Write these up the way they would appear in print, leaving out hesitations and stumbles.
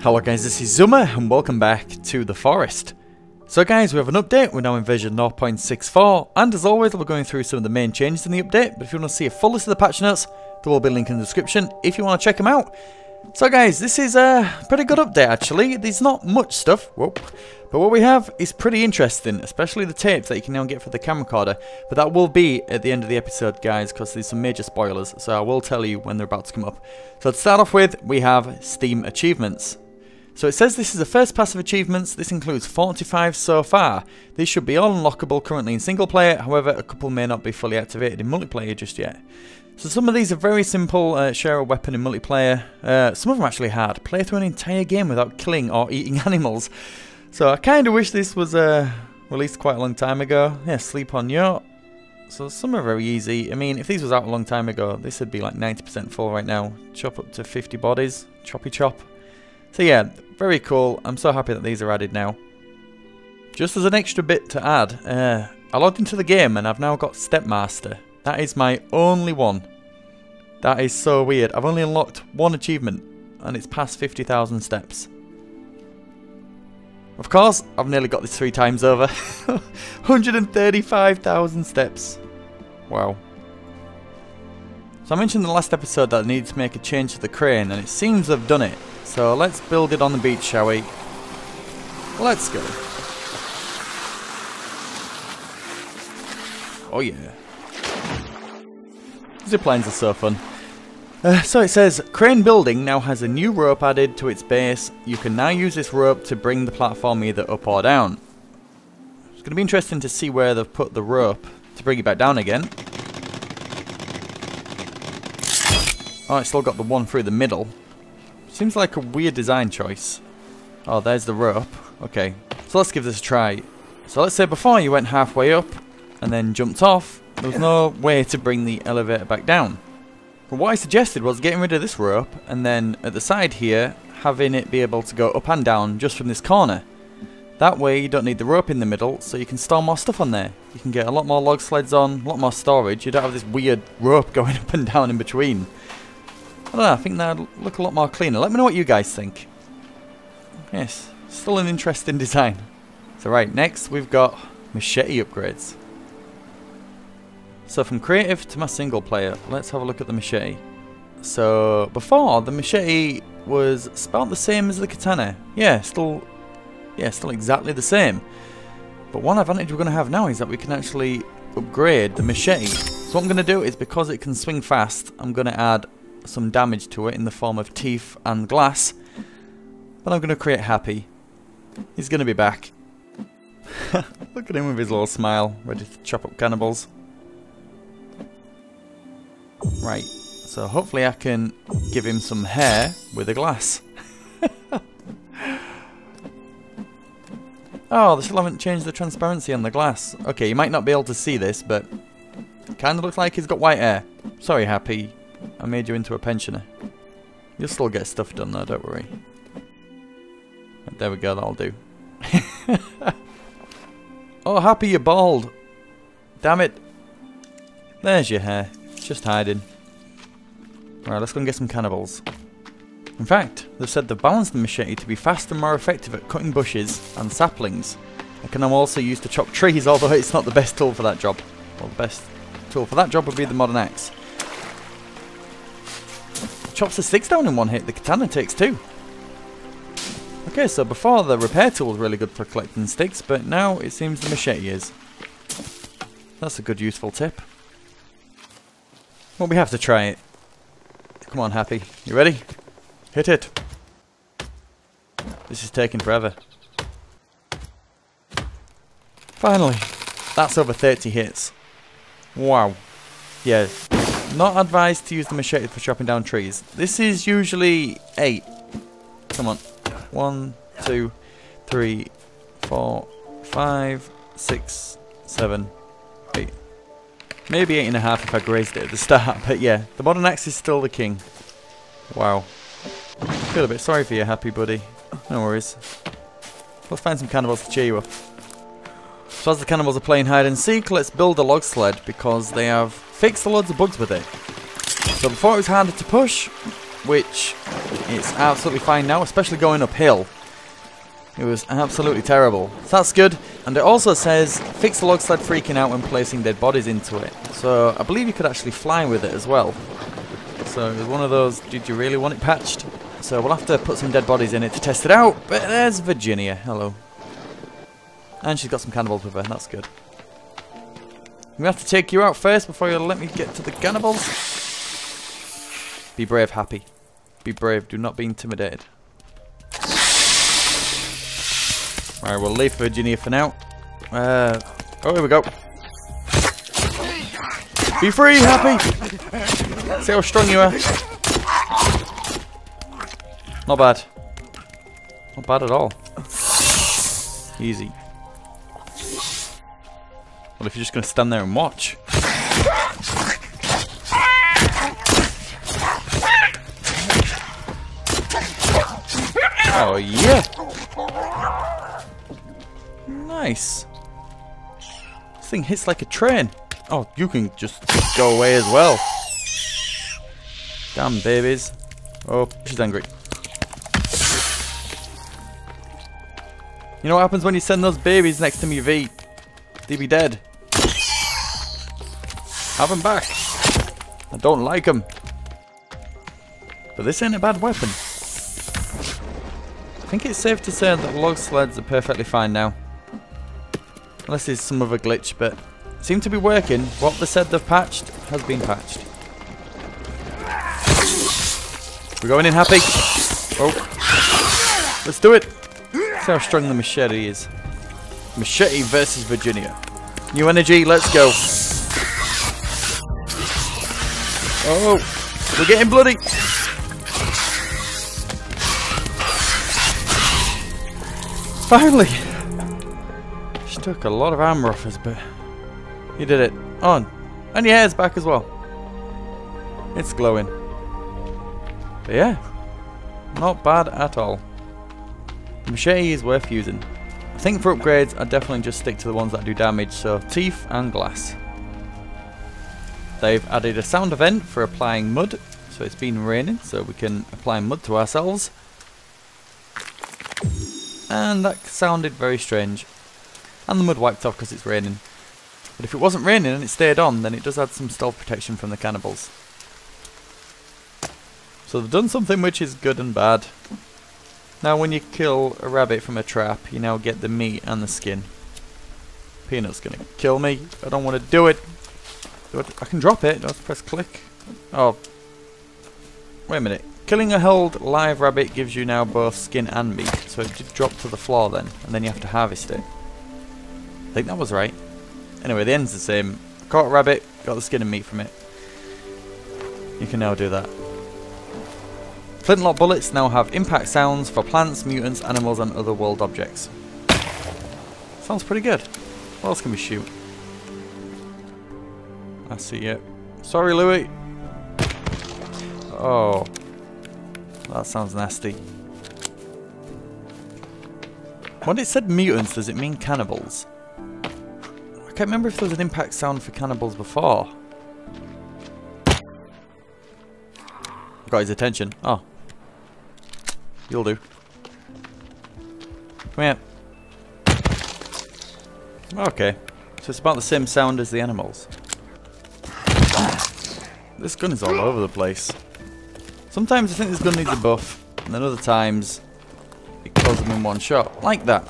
Hello guys, this is Zuma and welcome back to the forest. So guys, we have an update. We're now in version 0.64 and as always we're going through some of the main changes in the update, but if you want to see a full list of the patch notes, there will be a link in the description if you want to check them out. So guys, this is a pretty good update actually. There's not much stuff, but what we have is pretty interesting, especially the tapes that you can now get for the camera recorder. But that will be at the end of the episode guys, because there's some major spoilers, so I will tell you when they're about to come up. So to start off with, we have Steam achievements. So it says this is the first pass of achievements. This includes 45 so far. These should be all unlockable currently in single player, however a couple may not be fully activated in multiplayer just yet. So some of these are very simple, share a weapon in multiplayer. Some of them are actually hard. Play through an entire game without killing or eating animals. So I kind of wish this was released quite a long time ago. Yeah, sleep on yacht. So some are very easy. I mean, if these was out a long time ago, this would be like 90% full right now. Chop up to 50 bodies. Choppy chop. So yeah, very cool. I'm so happy that these are added now. Just as an extra bit to add, I logged into the game and I've now got Stepmaster. That is my only one. That is so weird. I've only unlocked one achievement and it's past 50,000 steps. Of course, I've nearly got this 3 times over. 135,000 steps. Wow. So I mentioned in the last episode that I needed to make a change to the crane and it seems I've done it. So let's build it on the beach, shall we? Let's go. Oh yeah. Ziplines are so fun. So it says, crane building now has a new rope added to its base. You can now use this rope to bring the platform either up or down. It's going to be interesting to see where they've put the rope to bring it back down again. Oh, it's still got the one through the middle. Seems like a weird design choice. Oh, there's the rope. Okay, so let's give this a try. So let's say before you went halfway up and then jumped off, there was no way to bring the elevator back down. But what I suggested was getting rid of this rope and then at the side here, having it be able to go up and down just from this corner. That way you don't need the rope in the middle, so you can store more stuff on there. You can get a lot more log sleds on, a lot more storage. You don't have this weird rope going up and down in between. I don't know, I think that would look a lot more cleaner. Let me know what you guys think. Yes, still an interesting design. So right, next we've got Machete Upgrades. So from creative to my single player, let's have a look at the machete. So before, the machete was about the same as the katana. Yeah, still exactly the same. But one advantage we're going to have now is that we can actually upgrade the machete. So what I'm going to do is, because it can swing fast, I'm going to add some damage to it in the form of teeth and glass. But I'm going to create Happy. He's going to be back. Look at him with his little smile, ready to chop up cannibals. Right, so hopefully I can give him some hair with a glass. Oh, they still haven't changed the transparency on the glass. Okay, you might not be able to see this, but it kind of looks like he's got white hair. Sorry, Happy. I made you into a pensioner. You'll still get stuff done though, don't worry. There we go, that'll do. Oh, Happy, you're bald. Damn it. There's your hair. Just hiding. Right, let's go and get some cannibals. In fact, they've said they've balanced the machete to be faster and more effective at cutting bushes and saplings. It can now also use to chop trees, although it's not the best tool for that job. Well, the best tool for that job would be the modern axe. Chops the sticks down in one hit, the katana takes 2. Okay, so before the repair tool was really good for collecting sticks, but now it seems the machete is. That's a good useful tip. Well, we have to try it. Come on, Happy. You ready? Hit it. This is taking forever. Finally. That's over 30 hits. Wow. Yeah. Not advised to use the machete for chopping down trees. This is usually 8. Come on. 1, 2, 3, 4, 5, 6, 7, 8. Maybe 8.5 if I grazed it at the start, but yeah, the modern axe is still the king. Wow. Feel a bit sorry for you, Happy buddy. No worries. Let's find some cannibals to cheer you up. So as the cannibals are playing hide and seek, let's build a log sled because they have fixed a loads of bugs with it. So before it was harder to push, which It's absolutely fine now, especially going uphill. It was absolutely terrible. So that's good. And it also says, fix the log sled freaking out when placing dead bodies into it. So I believe you could actually fly with it as well. So it was one of those, did you really want it patched? So we'll have to put some dead bodies in it to test it out. But there's Virginia. Hello. And she's got some cannibals with her. That's good. We have to take you out first before you let me get to the cannibals. Be brave, Happy. Be brave. Do not be intimidated. Alright, we'll leave Virginia for now. Oh, here we go. Be free, Happy! See how strong you are. Not bad. Not bad at all. Easy. Well, if you're just going to stand there and watch. Oh, yeah! Nice. This thing hits like a train. Oh, you can just go away as well. Damn babies. Oh, she's angry. You know what happens when you send those babies next to me, V? They be dead. Have them back. I don't like them. But this ain't a bad weapon. I think it's safe to say that log sleds are perfectly fine now. Unless there's some other glitch, but seem to be working. What they said they've patched has been patched. We're going in, Happy. Oh. Let's do it. See how strong the machete is. Machete versus Virginia. New energy, let's go. Oh, we're getting bloody. Finally. She took a lot of armor off us, but you did it. On. And your hair's back as well. It's glowing. But yeah, not bad at all. The machete is worth using. I think for upgrades, I'd definitely just stick to the ones that do damage, so teeth and glass. They've added a sound event for applying mud, so it's been raining, so we can apply mud to ourselves. And that sounded very strange. And the mud wiped off because it's raining. But if it wasn't raining and it stayed on, then it does add some stealth protection from the cannibals. So they've done something which is good and bad. Now when you kill a rabbit from a trap, you now get the meat and the skin. Peanut's gonna kill me. I don't want to do it. I can drop it. Let's press click. Oh. Wait a minute. Killing a held live rabbit gives you now both skin and meat. So it did drop to the floor then. And then you have to harvest it. I think that was right. Anyway, the end's the same. Caught a rabbit, got the skin and meat from it. You can now do that. Flintlock bullets now have impact sounds for plants, mutants, animals and other world objects. Sounds pretty good. What else can we shoot? I see it. Sorry, Louis. Oh. That sounds nasty. When it said mutants, does it mean cannibals? I can't remember if there was an impact sound for cannibals before. Got his attention. Oh. You'll do. Come here. Okay. So it's about the same sound as the animals. This gun is all over the place. Sometimes I think this gun needs a buff, and then other times it kills them in one shot. Like that.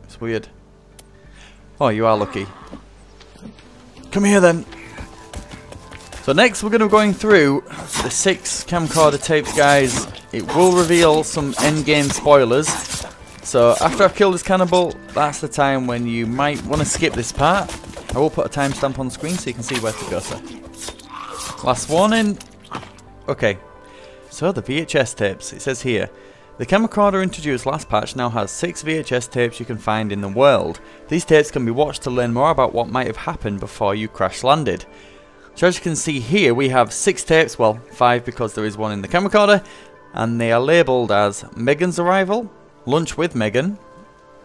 It's weird. Oh, you are lucky. Come here then. So next we're going to be going through the 6 camcorder tapes, guys. It will reveal some endgame spoilers. So after I've killed this cannibal, that's the time when you might want to skip this part. I will put a timestamp on the screen so you can see where to go to. Last warning. Okay. So the VHS tapes. It says here, the camcorder introduced last patch now has 6 VHS tapes you can find in the world. These tapes can be watched to learn more about what might have happened before you crash landed. So as you can see here, we have 6 tapes, well 5 because there is one in the camcorder, and they are labelled as Megan's Arrival, Lunch with Megan,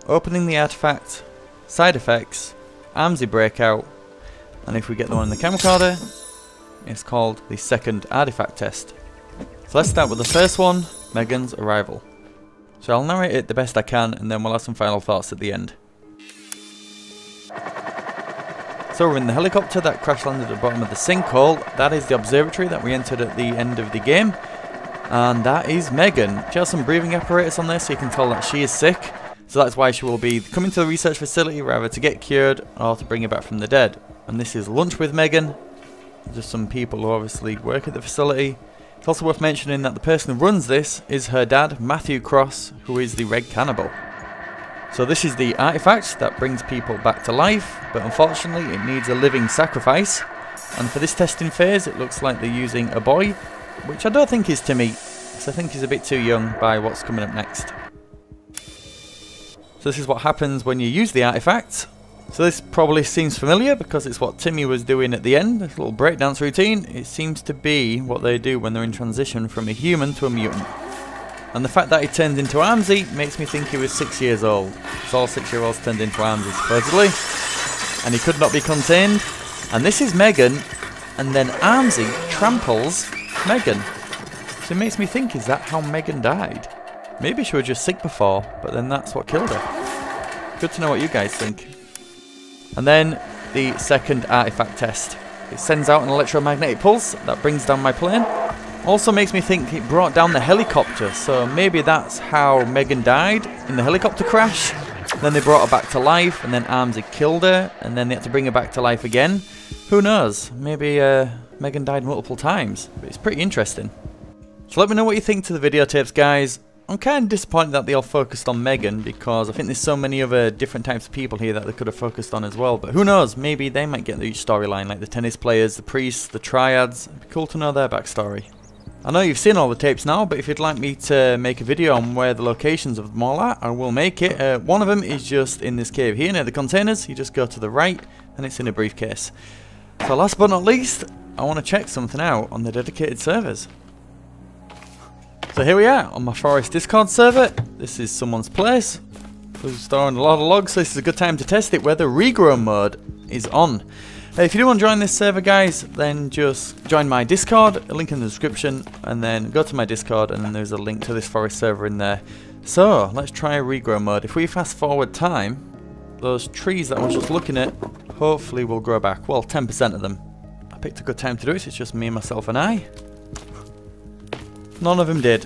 Opening the Artifact, Side Effects, Armsy Breakout, and if we get the one in the camcorder, it's called the Second Artifact Test. So let's start with the first one, Megan's arrival. So I'll narrate it the best I can, and then we'll have some final thoughts at the end. So we're in the helicopter that crash landed at the bottom of the sinkhole. That is the observatory that we entered at the end of the game. And that is Megan. She has some breathing apparatus on there, so you can tell that she is sick. So that's why she will be coming to the research facility, rather to get cured or to bring her back from the dead. And this is lunch with Megan. Just some people who obviously work at the facility. It's also worth mentioning that the person who runs this is her dad, Matthew Cross, who is the Red Cannibal. So this is the artifact that brings people back to life, but unfortunately it needs a living sacrifice. And for this testing phase, it looks like they're using a boy, which I don't think is Timmy, because I think he's a bit too young by what's coming up next. So this is what happens when you use the artifact. So this probably seems familiar because it's what Timmy was doing at the end, this little breakdance routine. It seems to be what they do when they're in transition from a human to a mutant. And the fact that he turns into Armsy makes me think he was 6 years old. So all 6-year-olds turned into Armsy supposedly. And he could not be contained. And this is Megan, and then Armsy tramples Megan. So it makes me think, is that how Megan died? Maybe she was just sick before, but then that's what killed her. Good to know what you guys think. And then the second artifact test. It sends out an electromagnetic pulse that brings down my plane. Also makes me think it brought down the helicopter, so maybe that's how Megan died in the helicopter crash. Then they brought her back to life, and then Armsy killed her, and then they had to bring her back to life again. Who knows? Maybe Megan died multiple times, but it's pretty interesting. So let me know what you think to the videotapes, guys. I'm kind of disappointed that they all focused on Megan, because I think there's so many other different types of people here that they could have focused on as well. But who knows, maybe they might get each storyline, like the tennis players, the priests, the triads. It'd be cool to know their backstory. I know you've seen all the tapes now, but if you'd like me to make a video on where the locations of them all are, I will make it. One of them is just in this cave here near the containers. You just go to the right and it's in a briefcase. So last but not least, I want to check something out on the dedicated servers. So here we are on my Forest Discord server. This is someone's place who's storing a lot of logs, so this is a good time to test it where the regrow mode is on. If you do want to join this server, guys, then just join my Discord, a link in the description, and then go to my Discord, and then there's a link to this Forest server in there. So let's try regrow mode. If we fast forward time, those trees that I was just looking at hopefully will grow back. Well, 10% of them. I picked a good time to do it, so it's just me, myself, and I. None of them did.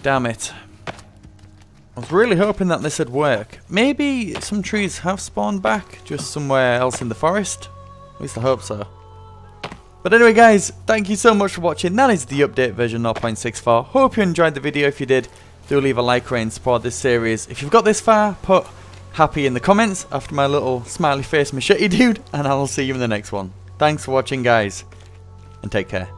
Damn it. I was really hoping that this would work. Maybe some trees have spawned back, just somewhere else in the forest. At least I hope so. But anyway, guys, thank you so much for watching. That is the update version 0.64. Hope you enjoyed the video. If you did, do leave a like and support this series. If you've got this far, put happy in the comments after my little smiley face machete dude, and I'll see you in the next one. Thanks for watching, guys, and take care.